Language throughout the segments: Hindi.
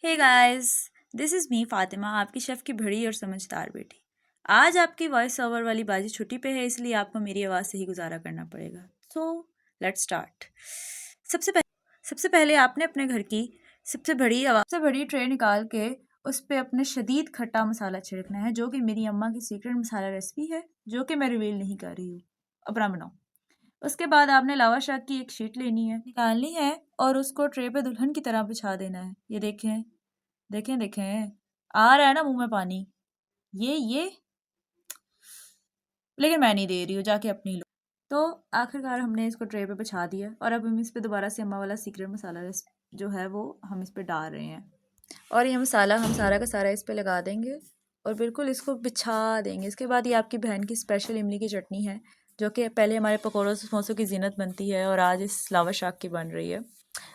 Hey guys, this is me Fatima, आपकी शेफ़ की बड़ी और समझदार बेटी। आज आपकी वॉइस ओवर वाली बाजी छुट्टी पे है, इसलिए आपको मेरी आवाज़ से ही गुजारा करना पड़ेगा। So let's start. सबसे पहले आपने अपने घर की सबसे बड़ी ट्रे निकाल के उस पे अपने शदीद खट्टा मसाला छिड़कना है, जो कि मेरी अम्मा की सीक्रेट मसाला रेसिपी है, जो कि मैं रिवील नहीं कर रही हूँ। अपना बनाओ। उसके बाद आपने लावा शाक की एक शीट लेनी है, निकालनी है और उसको ट्रे पे दुल्हन की तरह बिछा देना है। ये देखें, देखें देखें, आ रहा है ना मुंह में पानी। ये लेकिन मैं नहीं दे रही हूँ, जाके अपनी लो। तो आखिरकार हमने इसको ट्रे पे बिछा दिया और अब हम इस पे दोबारा से अम्मा वाला सीक्रेट मसाला जो है वो हम इस पे डाल रहे हैं और ये मसाला हम सारा का सारा इस पे लगा देंगे और बिल्कुल इसको बिछा देंगे। इसके बाद ये आपकी बहन की स्पेशल इमली की चटनी है, जो कि पहले हमारे पकौड़ों समोसों की जीनत बनती है और आज इस लावा शाक की बन रही है।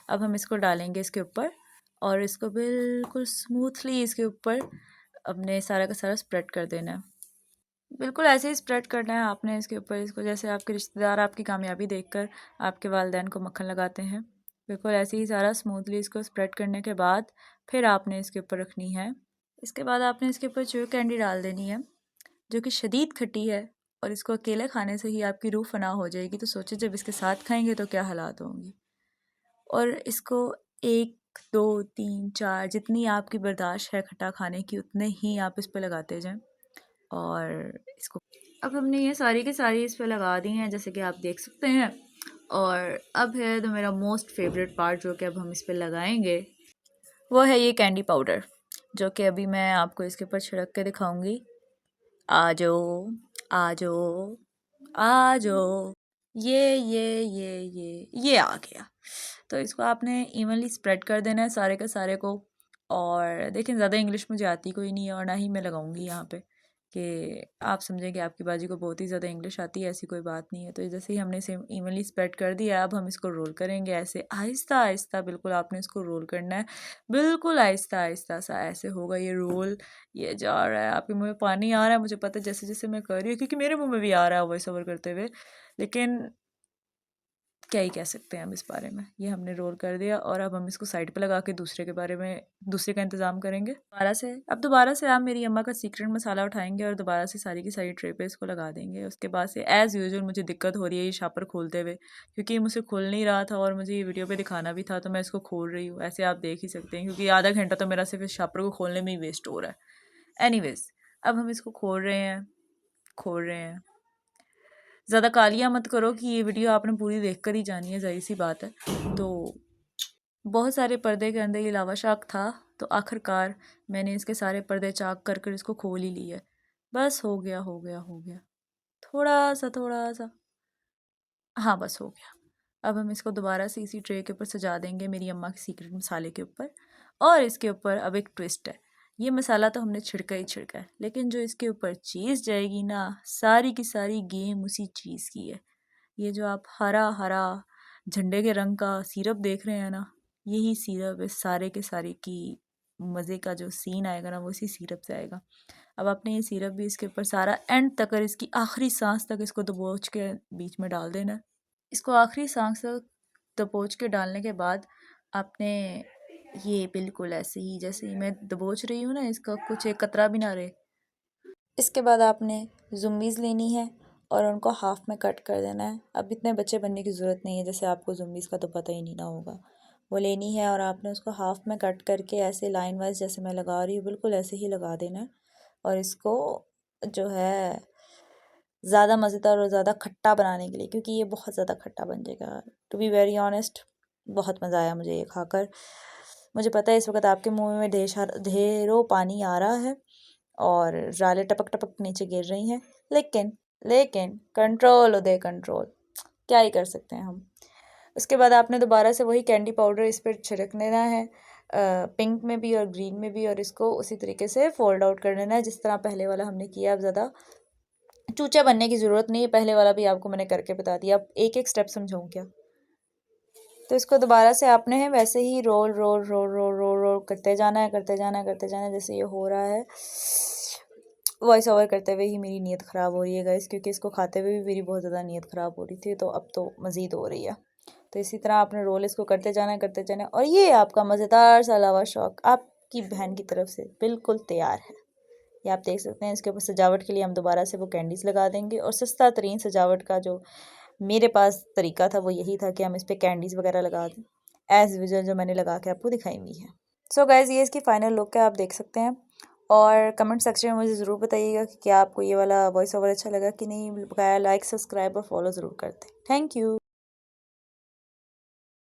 अब हम इसको डालेंगे इसके ऊपर और इसको बिल्कुल स्मूथली इसके ऊपर अपने सारा का सारा स्प्रेड कर देना है। बिल्कुल ऐसे ही स्प्रेड करना है आपने इसके ऊपर इसको, जैसे आपके रिश्तेदार आपकी कामयाबी देखकर आपके वालिदैन को मक्खन लगाते हैं। बिल्कुल ऐसे ही सारा स्मूथली इसको स्प्रेड करने के बाद फिर आपने इसके ऊपर रखनी है। इसके बाद आपने इसके ऊपर चूर कैंडी डाल देनी है, जो कि शदीद खट्टी है और इसको अकेले खाने से ही आपकी रूह फना हो जाएगी। तो सोचिए जब इसके साथ खाएंगे तो क्या हालात होंगे। और इसको 1 2 3 4 जितनी आपकी बर्दाश्त है खट्टा खाने की, उतने ही आप इस पे लगाते जाएं। और इसको अब हमने ये सारी की सारी इस पे लगा दी हैं, जैसे कि आप देख सकते हैं। और अब है तो मेरा मोस्ट फेवरेट पार्ट, जो कि अब हम इस पे लगाएंगे, वो है ये कैंडी पाउडर, जो कि अभी मैं आपको इसके ऊपर छिड़क के दिखाऊंगी। आ जाओ, आ जाओ, आ जाओ। ये आ गया। तो इसको आपने इवनली स्प्रेड कर देना है सारे के सारे को। और देखें, ज़्यादा इंग्लिश मुझे आती कोई नहीं है और ना ही मैं लगाऊंगी यहाँ पे कि आप समझें कि आपकी बाजी को बहुत ही ज़्यादा इंग्लिश आती है, ऐसी कोई बात नहीं है। तो जैसे ही हमने इसे इवनली स्प्रेड कर दिया, अब हम इसको रोल करेंगे ऐसे आहिस्ता आहिस्ता। बिल्कुल आपने इसको रोल करना है, बिल्कुल आहिस्ता आहिस्ता सा ऐसे होगा ये रोल। ये जा रहा है, आपके मुंह में पानी आ रहा है, मुझे पता है जैसे जैसे मैं कर रही हूँ, क्योंकि मेरे मुंह में भी आ रहा है वॉइस ओवर करते हुए। लेकिन क्या ही कह सकते हैं हम इस बारे में। ये हमने रोल कर दिया और अब हम इसको साइड पे लगा के दूसरे का इंतज़ाम करेंगे। दोबारा से आप मेरी अम्मा का सीक्रेट मसाला उठाएंगे और दोबारा से सारी की सारी ट्रे पे इसको लगा देंगे। उसके बाद से एज़ यूजुअल मुझे दिक्कत हो रही है ये शापर खोलते हुए, क्योंकि ये मुझसे खुल नहीं रहा था और मुझे ये वीडियो पर दिखाना भी था, तो मैं इसको खोल रही हूँ। ऐसे आप देख ही सकते हैं, क्योंकि आधा घंटा तो मेरा सिर्फ इस शापर को खोलने में ही वेस्ट हो रहा है। एनीवेज, अब हम इसको खोल रहे हैं। ज़्यादा कालियाँ मत करो कि ये वीडियो आपने पूरी देख कर ही जानी है, ज़ाहिर सी बात है। तो बहुत सारे पर्दे के अंदर ये लावा शाक था, तो आखिरकार मैंने इसके सारे पर्दे चाक कर कर इसको खोल ही लिया। बस हो गया, हो गया, हो गया। थोड़ा सा। हाँ, बस हो गया। अब हम इसको दोबारा से इसी ट्रे के ऊपर सजा देंगे, मेरी अम्मा के सीक्रेट मसाले के ऊपर। और इसके ऊपर अब एक ट्विस्ट है। ये मसाला तो हमने छिड़का ही छिड़का है, लेकिन जो इसके ऊपर चीज़ जाएगी ना, सारी की सारी गेम उसी चीज़ की है। ये जो आप हरा हरा झंडे के रंग का सिरप देख रहे हैं ना, यही सिरप इस सारे के सारे की मज़े का जो सीन आएगा ना, वो इसी सिरप से आएगा। अब आपने ये सिरप भी इसके ऊपर सारा एंड तक और इसकी आखिरी सांस तक इसको दबोच के बीच में डाल देना है। इसको आखिरी सांस तक दबोच के डालने के बाद आपने ये बिल्कुल ऐसे ही, जैसे ही मैं दबोच रही हूँ ना, इसका कुछ एक कतरा भी ना रहे। इसके बाद आपने जुम्मीज़ लेनी है और उनको हाफ़ में कट कर देना है। अब इतने बच्चे बनने की ज़रूरत नहीं है, जैसे आपको जुम्मीज़ का तो पता ही नहीं ना होगा। वो लेनी है और आपने उसको हाफ़ में कट करके ऐसे लाइन वाइज जैसे मैं लगा रही हूँ, बिल्कुल ऐसे ही लगा देना है। और इसको जो है ज़्यादा मज़ेदार और ज़्यादा खट्टा बनाने के लिए, क्योंकि ये बहुत ज़्यादा खट्टा बन जाएगा। टू बी वेरी ऑनेस्ट, बहुत मज़ा आया मुझे ये खाकर। मुझे पता है इस वक्त आपके मुंह में ढेरों पानी आ रहा है और रालें टपक टपक नीचे गिर रही हैं, लेकिन लेकिन कंट्रोल उदय कंट्रोल, क्या ही कर सकते हैं हम। उसके बाद आपने दोबारा से वही कैंडी पाउडर इस पर छिड़क देना है, पिंक में भी और ग्रीन में भी, और इसको उसी तरीके से फोल्ड आउट कर देना है जिस तरह पहले वाला हमने किया। अब ज़्यादा चूचा बनने की ज़रूरत नहीं है, पहले वाला भी आपको मैंने करके बता दिया। अब एक एक स्टेप समझाऊँ क्या? तो इसको दोबारा से आपने है वैसे ही roll roll roll roll roll roll करते जाना है, करते जाना है, करते जाना है। जैसे ये हो रहा है, वॉइस ओवर करते हुए ही मेरी नीयत ख़राब हो रही है गाइस, क्योंकि इसको खाते हुए भी मेरी बहुत ज़्यादा नीयत ख़राब हो रही थी, तो अब तो मज़ीद हो रही है। तो इसी तरह आपने रोल इसको करते जाना है, करते जाना है, और ये आपका मज़ेदार सा लावा शाक आप आपकी बहन की तरफ से बिल्कुल तैयार है। ये आप देख सकते हैं। इसके ऊपर सजावट के लिए हम दोबारा से वो कैंडीज़ लगा देंगे, और सस्ता तरीन सजावट का जो मेरे पास तरीका था वो यही था कि हम इस पे कैंडीज़ वगैरह लगा दें, एज़ यूजुअल जो मैंने लगा के आपको दिखाई हुई है। सो गाइज़, ये इसकी फ़ाइनल लुक है, आप देख सकते हैं। और कमेंट सेक्शन में मुझे ज़रूर बताइएगा कि क्या आपको ये वाला वॉइस ओवर अच्छा लगा कि नहीं। बकाया लाइक, सब्सक्राइब और फॉलो ज़रूर करते हैं। Thank you.